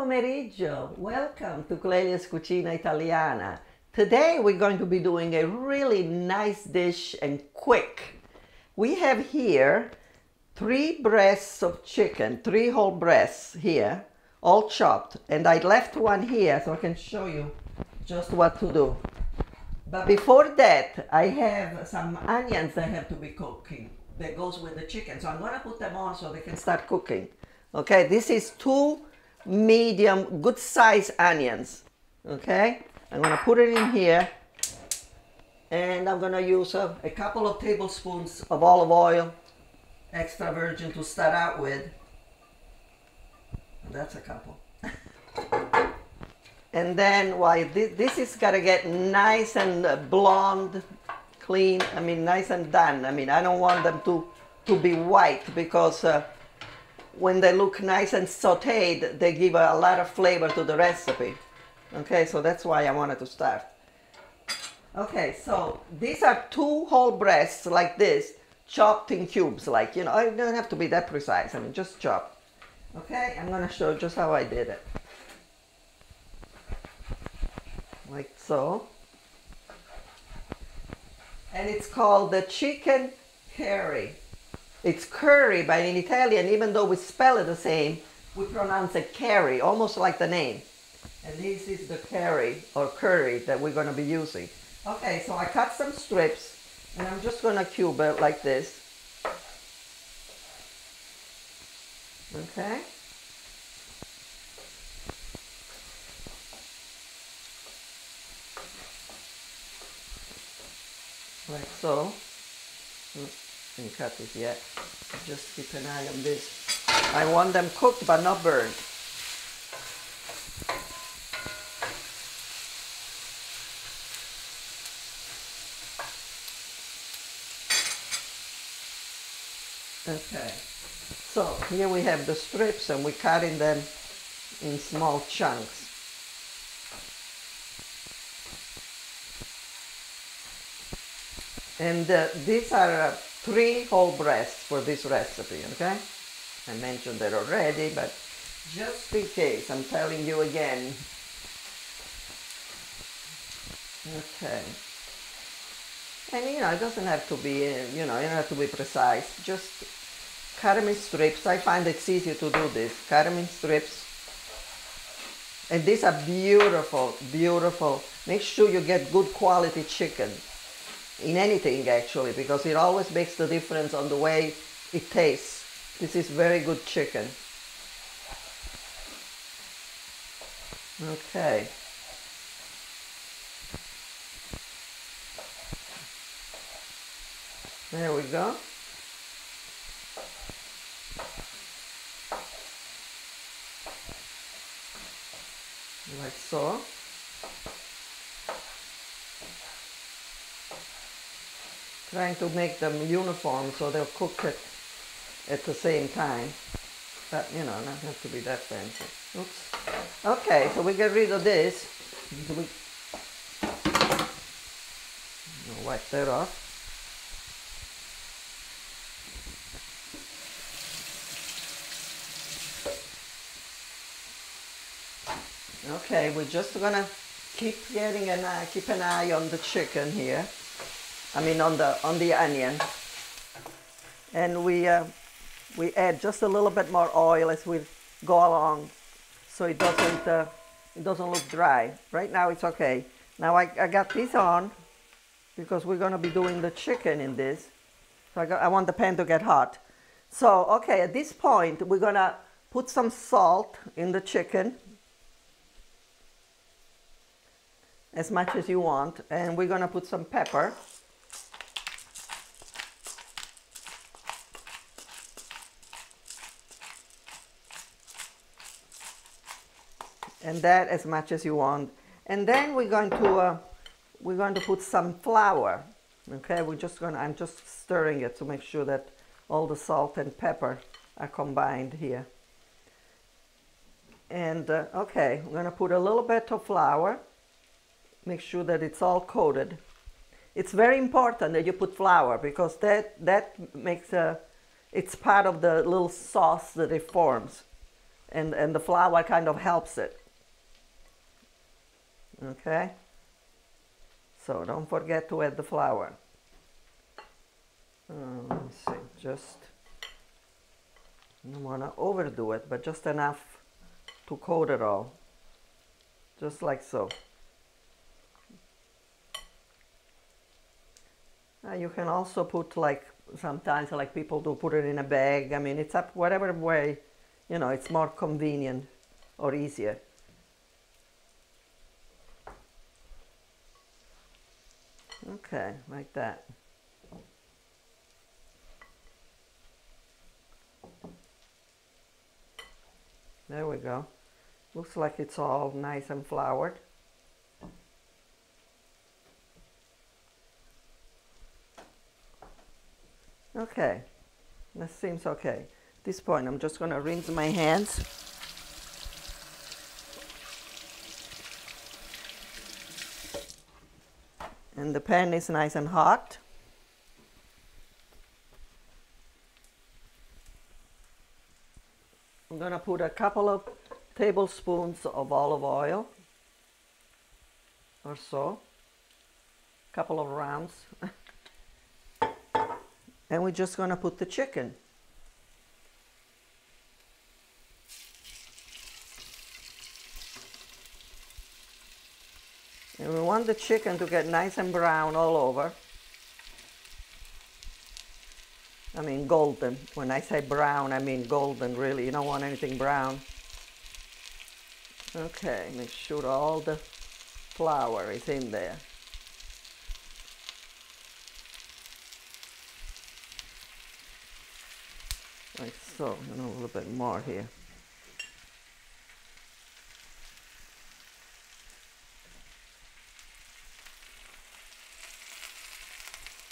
pomeriggio. Welcome to Clelia's Cucina Italiana. Today we're going to be doing a really nice dish and quick. We have here 3 breasts of chicken, 3 whole breasts here, all chopped. And I left one here so I can show you just what to do. But before that, I have some onions that have to be cooking. That goes with the chicken. So I'm going to put them on so they can start cooking. Okay, this is 2 medium, good size onions. Okay, I'm going to put it in here. And I'm going to use a couple of tablespoons of olive oil, extra virgin to start out with. That's a couple. And then while this is got to get nice and blonde, clean, nice and done. I don't want them to be white because when they look nice and sauteed, they give a lot of flavor to the recipe. Okay, so that's why I wanted to start. Okay, so these are 2 whole breasts like this, chopped in cubes, like, you know, I don't have to be that precise, just chop. Okay, I'm gonna show just how I did it. Like so. And it's called the chicken curry. It's curry, but in Italian, even though we spell it the same, we pronounce it curry, almost like the name. And this is the curry, or curry, that we're going to be using. Okay, so I cut some strips, and I'm just going to cube it like this. Okay. Like so. Didn't cut it yet. Just keep an eye on this. I want them cooked but not burned. Okay, so here we have the strips and we're cutting them in small chunks. And these are 3 whole breasts for this recipe, okay? I mentioned that already, but just in case, I'm telling you again. Okay. And you know, it doesn't have to be, you don't have to be precise. Just cut them in strips. I find it's easier to do this. Cut them in strips. And these are beautiful, beautiful. Make sure you get good quality chicken. In anything actually, because it always makes the difference on the way it tastes. This is very good chicken. Okay. There we go. Like so. Trying to make them uniform so they'll cook it at the same time. But, you know, not have to be that fancy. Oops. Okay, so we get rid of this. I'll wipe that off. Okay, we're just gonna keep an eye on the chicken here. On the onion, and we add just a little bit more oil as we go along, so it doesn't look dry. Right now it's okay. Now I got this on because we're going to be doing the chicken in this. So I want the pan to get hot. So okay, at this point we're going to put some salt in the chicken, as much as you want, and we're going to put some pepper. And that as much as you want. And then we're going to put some flour. Okay, I'm just stirring it to make sure that all the salt and pepper are combined here. And okay, I'm going to put a little bit of flour. Make sure that it's all coated. It's very important that you put flour because that makes it's part of the little sauce that it forms. and the flour kind of helps it. Okay? So don't forget to add the flour. Let me see, just, I don't want to overdo it, but just enough to coat it all. Just like so. You can also put, like, sometimes like people do, put it in a bag. I mean, it's up whatever way, you know, it's more convenient or easier. Okay, like that. There we go. Looks like it's all nice and floured. Okay, that seems okay. At this point, I'm just going to rinse my hands. And the pan is nice and hot. I'm going to put a couple of tablespoons of olive oil or so, a couple of rounds. And we're just going to put the chicken. And we want the chicken to get nice and brown all over. I mean golden. When I say brown, I mean golden, really. You don't want anything brown. Okay, make sure all the flour is in there. Like so, and a little bit more here.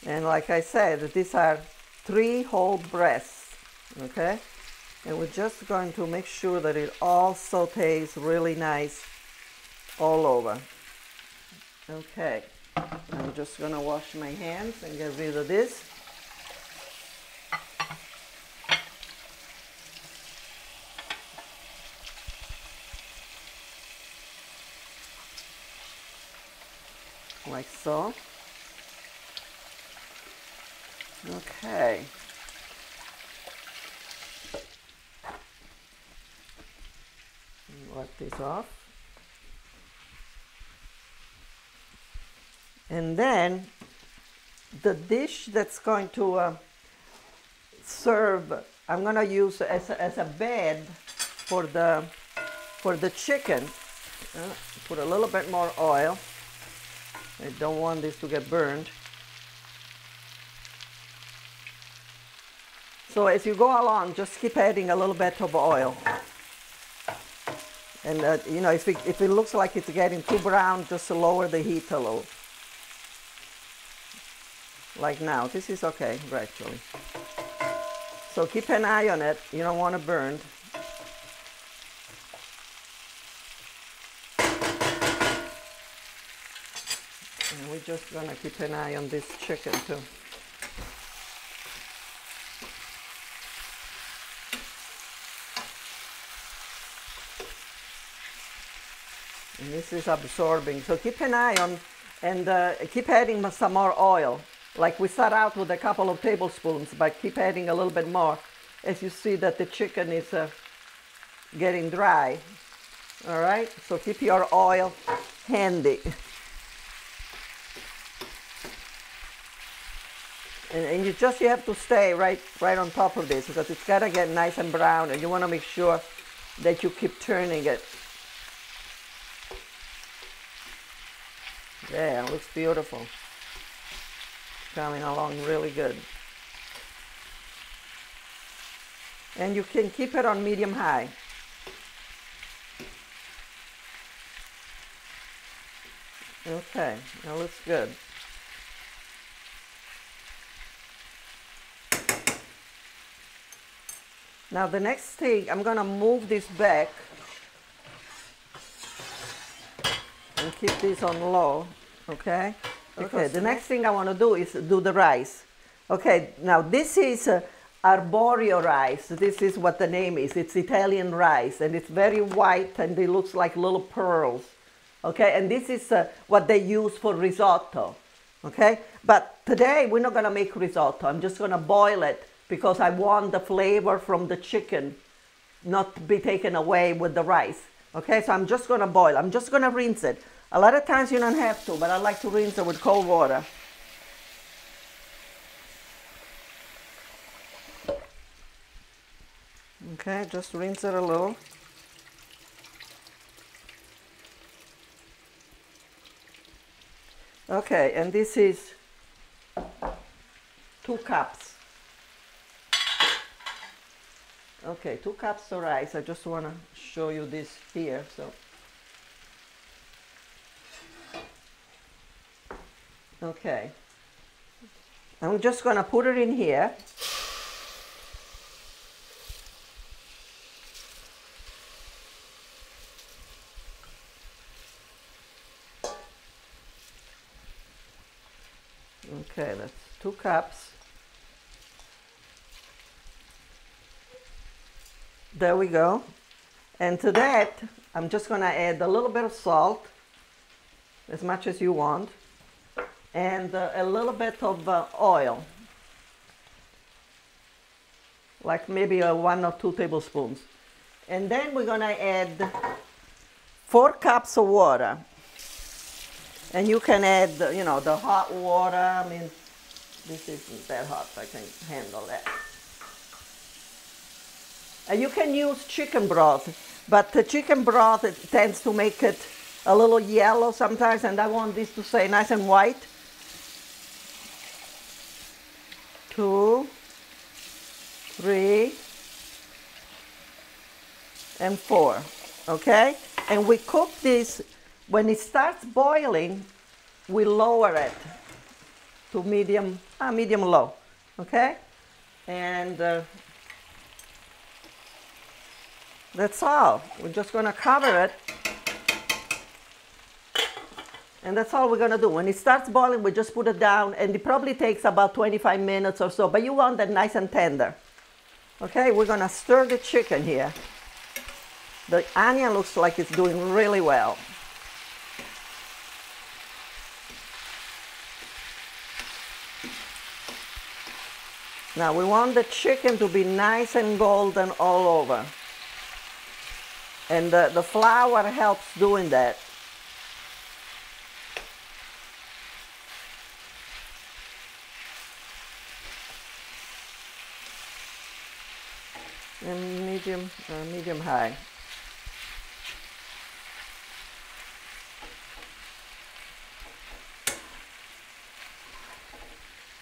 And like I said, these are 3 whole breasts, okay? And we're just going to make sure that it all sautés really nice all over. Okay, I'm just gonna wash my hands and get rid of this. Like so. Okay. Wipe this off. And then the dish that's going to serve, I'm going to use as a bed for the chicken. Put a little bit more oil. I don't want this to get burned. So as you go along, just keep adding a little bit of oil. And you know, if it looks like it's getting too brown, just lower the heat a little. Like now, this is okay, actually. So keep an eye on it. You don't want to burn. And we're just gonna keep an eye on this chicken too. And this is absorbing, so keep an eye on, and keep adding some more oil. Like we start out with a couple of tablespoons, but keep adding a little bit more as you see that the chicken is getting dry. All right, so keep your oil handy. And you have to stay right on top of this because it's gotta get nice and brown, and you want to make sure that you keep turning it. Yeah, it looks beautiful. Coming along really good. And you can keep it on medium-high. Okay, that looks good. Now the next thing, I'm gonna move this back and keep this on low, okay? Okay, the next thing I want to do is do the rice. Okay, now this is arborio rice. This is what the name is. It's Italian rice, and it's very white, and it looks like little pearls. Okay, and this is what they use for risotto. Okay, but today we're not gonna make risotto. I'm just gonna boil it because I want the flavor from the chicken not to be taken away with the rice. Okay, so I'm just gonna boil. I'm just gonna rinse it. A lot of times you don't have to, but I like to rinse it with cold water. Okay, just rinse it a little. Okay, and this is 2 cups. Okay, 2 cups of rice. I just want to show you this here. So, okay, I'm just going to put it in here. Okay, that's 2 cups. There we go. And to that, I'm just going to add a little bit of salt, as much as you want, and a little bit of oil, like maybe 1 or 2 tablespoons. And then we're going to add 4 cups of water. And you can add, you know, the hot water. I mean, this isn't that hot, so I can handle that. And you can use chicken broth, but the chicken broth, it tends to make it a little yellow sometimes, and I want this to stay nice and white. 2, 3, and 4, okay? And we cook this. When it starts boiling, we lower it to medium low, okay? And that's all. We're just gonna cover it. And that's all we're gonna do. When it starts boiling, we just put it down, and it probably takes about 25 minutes or so, but you want that nice and tender. Okay, we're gonna stir the chicken here. The onion looks like it's doing really well. Now we want the chicken to be nice and golden all over. And the flour helps doing that. And medium high.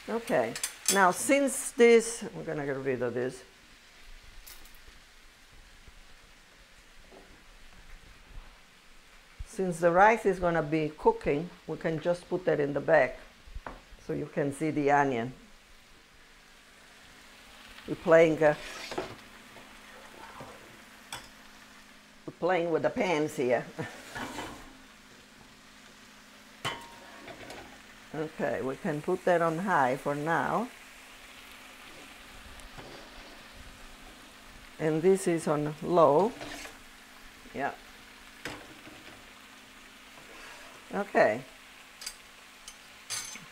Okay. Now, since this, we're gonna get rid of this. Since the rice is gonna be cooking, we can just put that in the back so you can see the onion. We're playing with the pans here. Okay, we can put that on high for now. And this is on low. Yeah. Okay.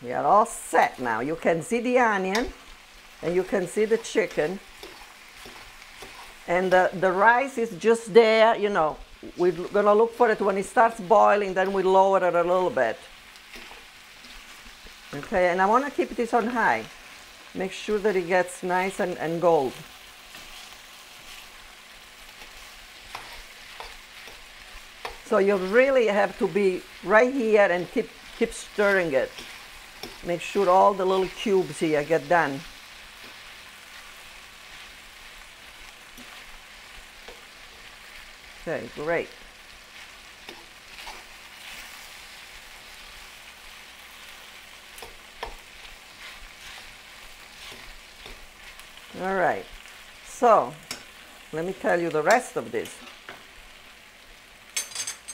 We are all set now. You can see the onion and you can see the chicken. And the rice is just there, you know. We're gonna look for it when it starts boiling, then we lower it a little bit. Okay, and I want to keep this on high. Make sure that it gets nice and gold. So you really have to be right here and keep stirring it. Make sure all the little cubes here get done. Okay, great. All right, so let me tell you the rest of this.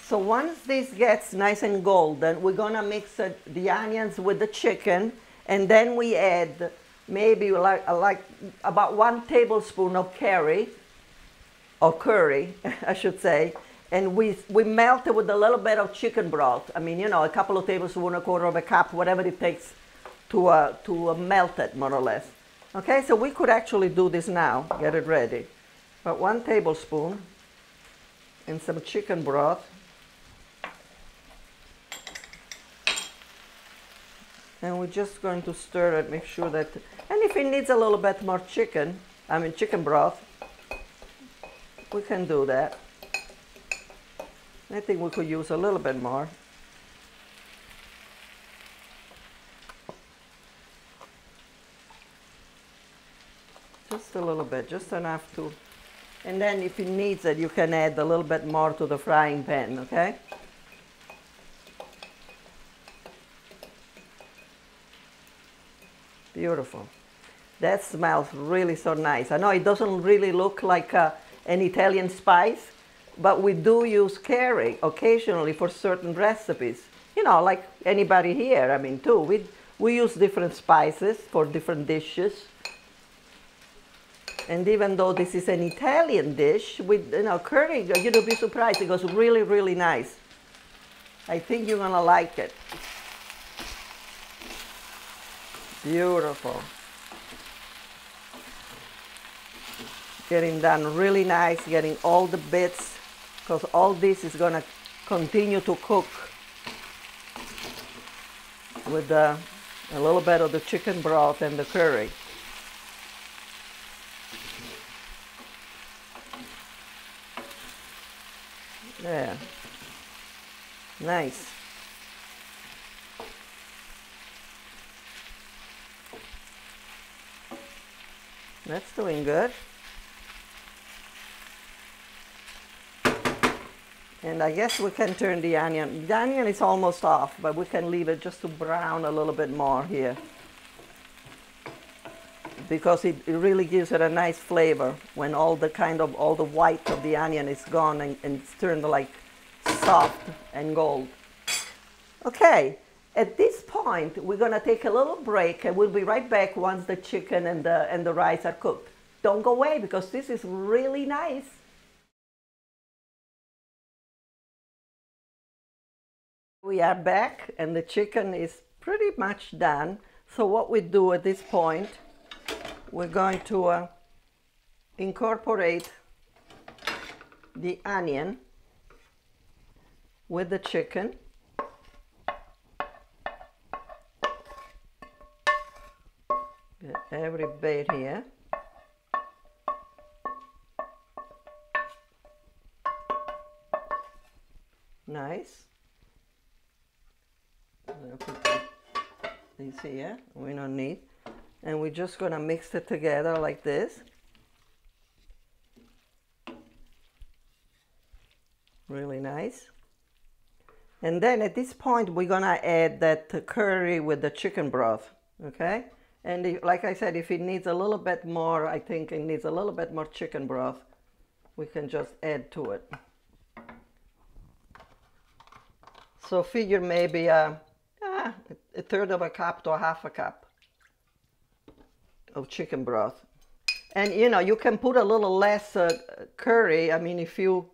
So once this gets nice and golden, we're gonna mix the onions with the chicken, and then we add maybe like about 1 tablespoon of curry, or curry, I should say, and we melt it with a little bit of chicken broth. I mean, you know, a couple of tablespoons, 1/4 of a cup, whatever it takes to melt it, more or less. Okay, so we could actually do this now, get it ready. But 1 tablespoon and some chicken broth. And we're just going to stir it, make sure that, and if it needs a little bit more chicken broth, we can do that. I think we could use a little bit more. Just a little bit, just enough to, and then if it needs it, you can add a little bit more to the frying pan, okay? Beautiful. That smells really so nice. I know it doesn't really look like an Italian spice, but we do use curry occasionally for certain recipes. You know, like anybody here, I mean, too. We use different spices for different dishes. And even though this is an Italian dish, with, you know, curry, you'll be surprised. It goes really, really nice. I think you're gonna like it. Beautiful. Getting done really nice, getting all the bits, because all this is gonna continue to cook with a little bit of the chicken broth and the curry. Yeah, nice. That's doing good. And I guess we can turn the onion. The onion is almost off, but we can leave it just to brown a little bit more here, because it really gives it a nice flavor when all the white of the onion is gone and it's turned like soft and gold. Okay, at this point we're gonna take a little break, and we'll be right back once the chicken and the rice are cooked. Don't go away, because this is really nice. We are back, and the chicken is pretty much done. So what we do at this point, we're going to incorporate the onion with the chicken. Get every bit here. Nice. I'll put this here, we don't need. And we're just gonna mix it together like this. Really nice. And then at this point, we're gonna add that curry with the chicken broth, okay? And like I said, if it needs a little bit more, I think it needs a little bit more chicken broth, we can just add to it. So figure maybe a 1/3 of a cup to a 1/2 cup of chicken broth. And you know, you can put a little less curry. I mean, if you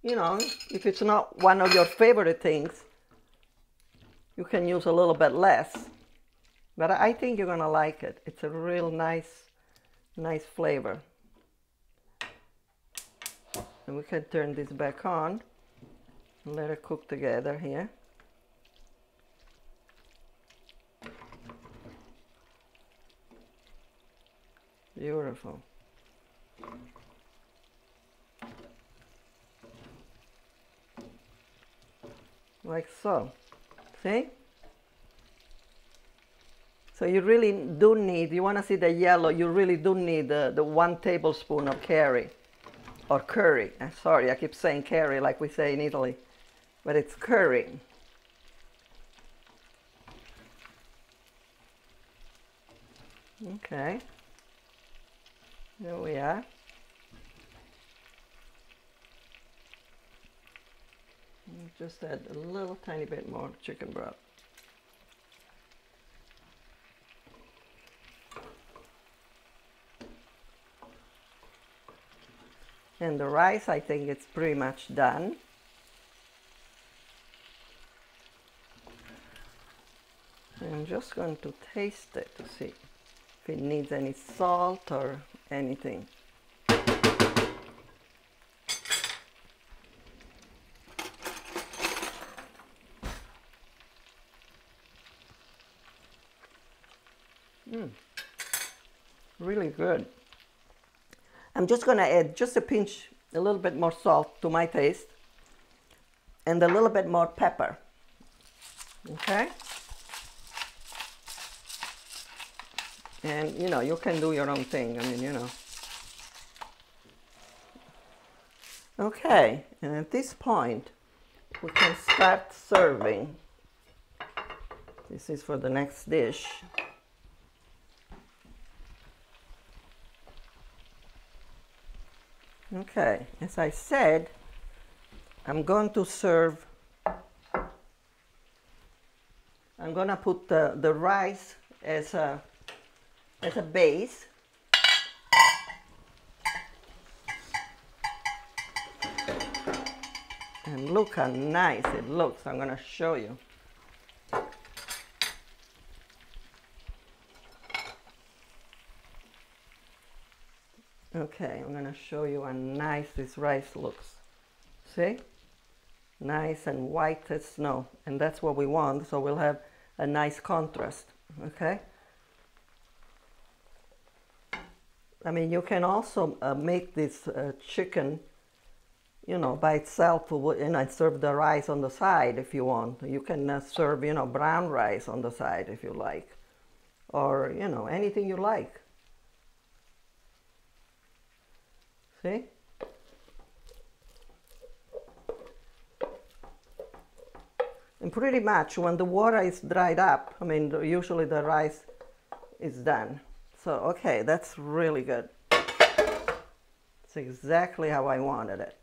know, if it's not one of your favorite things, you can use a little bit less. But I think you're gonna like it. It's a real nice flavor. And we can turn this back on and let it cook together here. Beautiful. Like so. See? So you really do need, you want to see the yellow, you really do need the 1 tablespoon of curry. Or curry. I'm sorry, I keep saying curry like we say in Italy. But it's curry. Okay. There we are. Just add a little tiny bit more chicken broth. And the rice, I think it's pretty much done. I'm just going to taste it to see if it needs any salt or anything. Really good. I'm just going to add just a pinch, a little bit more salt to my taste, and a little bit more pepper. Okay? And you know, you can do your own thing. I mean, you know. Okay, and at this point, we can start serving. This is for the next dish. Okay, as I said, I'm going to serve, I'm going to put the rice as a base. And look how nice it looks. I'm going to show you. Okay, I'm going to show you how nice this rice looks. See? Nice and white as snow. And that's what we want, so we'll have a nice contrast. Okay? I mean, you can also make this chicken, you know, by itself, and serve the rice on the side if you want. You can serve, you know, brown rice on the side if you like. Or, you know, anything you like. See? And pretty much when the water is dried up, I mean, usually the rice is done. So, okay, that's really good. It's exactly how I wanted it.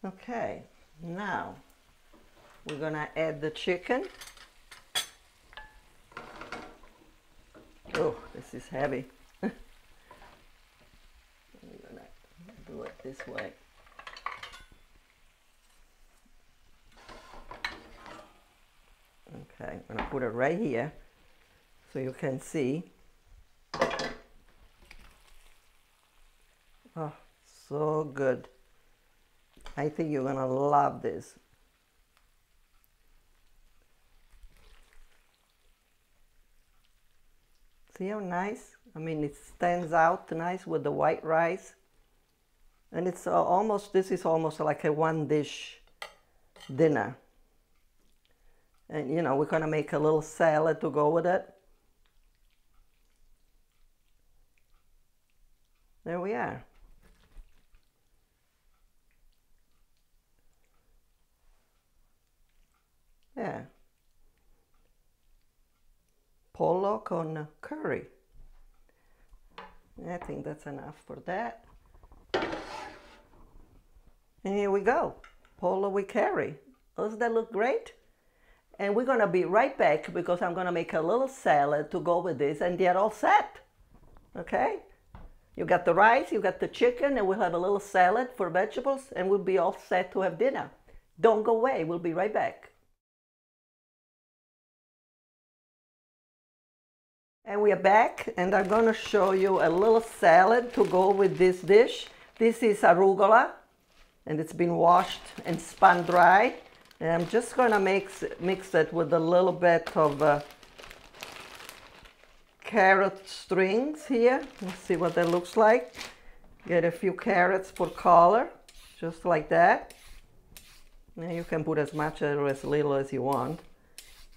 Okay, now we're gonna add the chicken. Oh, this is heavy. I'm gonna do it this way. Okay, I'm gonna put it right here so you can see. Oh, so good. I think you're gonna love this. See how nice? I mean, it stands out nice with the white rice. And it's almost, this is almost like a one dish dinner. And you know, we're gonna make a little salad to go with it. There we are. Yeah. Pollo con curry. I think that's enough for that. And here we go. Pollo with curry. Does that look great? And we're gonna be right back because I'm gonna make a little salad to go with this and they're all set. Okay? You got the rice, you got the chicken, and we'll have a little salad for vegetables and we'll be all set to have dinner. Don't go away, we'll be right back. And we are back, and I'm going to show you a little salad to go with this dish. This is arugula, and it's been washed and spun dry. And I'm just going to mix it with a little bit of carrot strings here. Let's see what that looks like. Get a few carrots for color, just like that. Now you can put as much or as little as you want,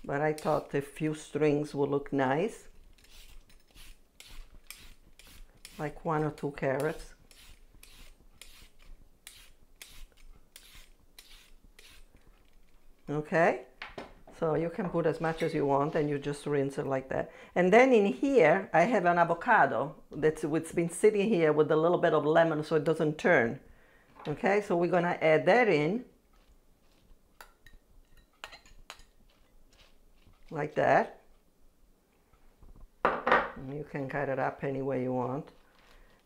but I thought a few strings would look nice. Like 1 or 2 carrots. Okay, so you can put as much as you want and you just rinse it like that. And then in here I have an avocado that's been sitting here with a little bit of lemon so it doesn't turn. Okay, so we're gonna add that in. like that. And you can cut it up any way you want.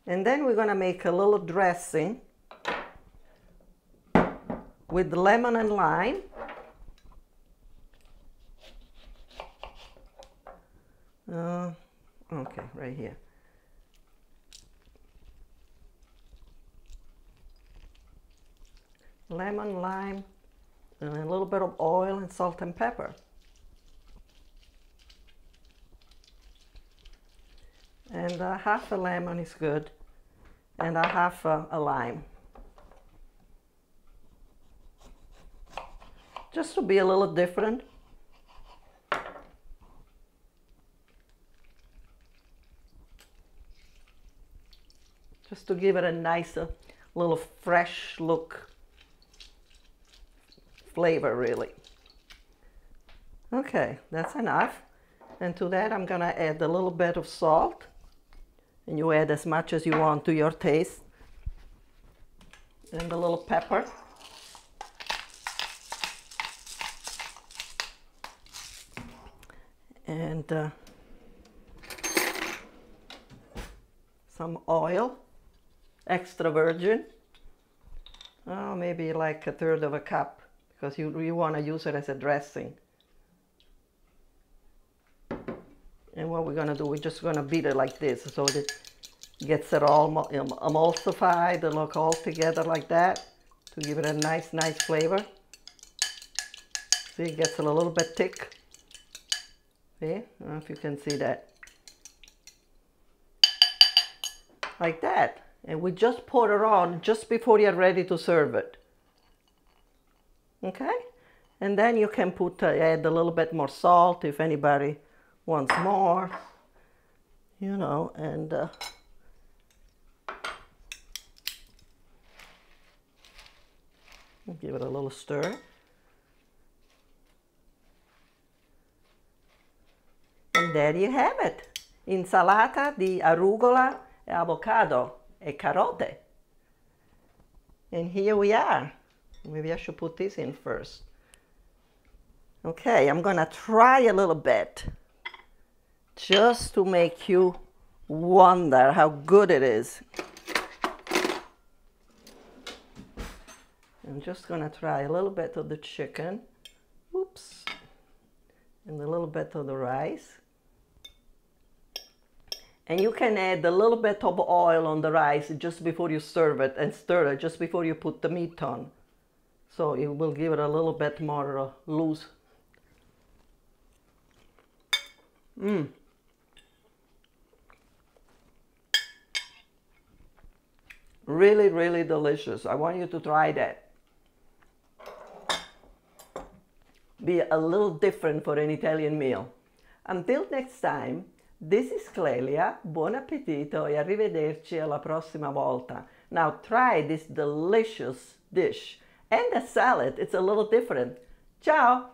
And then we're going to make a little dressing with lemon and lime. Okay, right here. Lemon, lime, and a little bit of oil and salt and pepper. And half a lemon is good, and half a lime. Just to be a little different. Just to give it a nice little fresh look. Flavor, really. Okay, that's enough. And to that I'm gonna add a little bit of salt. And you add as much as you want to your taste. And a little pepper. And some oil, extra virgin. Oh, maybe like 1/3 of a cup, because you want to use it as a dressing. And what we're going to do, we're just going to beat it like this so that it gets it all emulsified and look all together like that, to give it a nice flavor. See, it gets a little bit thick. See? I don't know if you can see that. Like that. And we just pour it on just before you're ready to serve it. Okay? And then you can add a little bit more salt if anybody wants more, you know, and give it a little stir. And there you have it. Insalata di arugula e avocado e carote. And here we are. Maybe I should put this in first. Okay, I'm gonna try a little bit, just to make you wonder how good it is. I'm just gonna try a little bit of the chicken. Oops. And a little bit of the rice. And you can add a little bit of oil on the rice just before you serve it, and stir it just before you put the meat on. So it will give it a little bit more loose. Really, really delicious. I want you to try that. Be a little different for an Italian meal. Until next time, this is Clelia. Buon appetito e arrivederci alla prossima volta. Now try this delicious dish. And the salad, it's a little different. Ciao!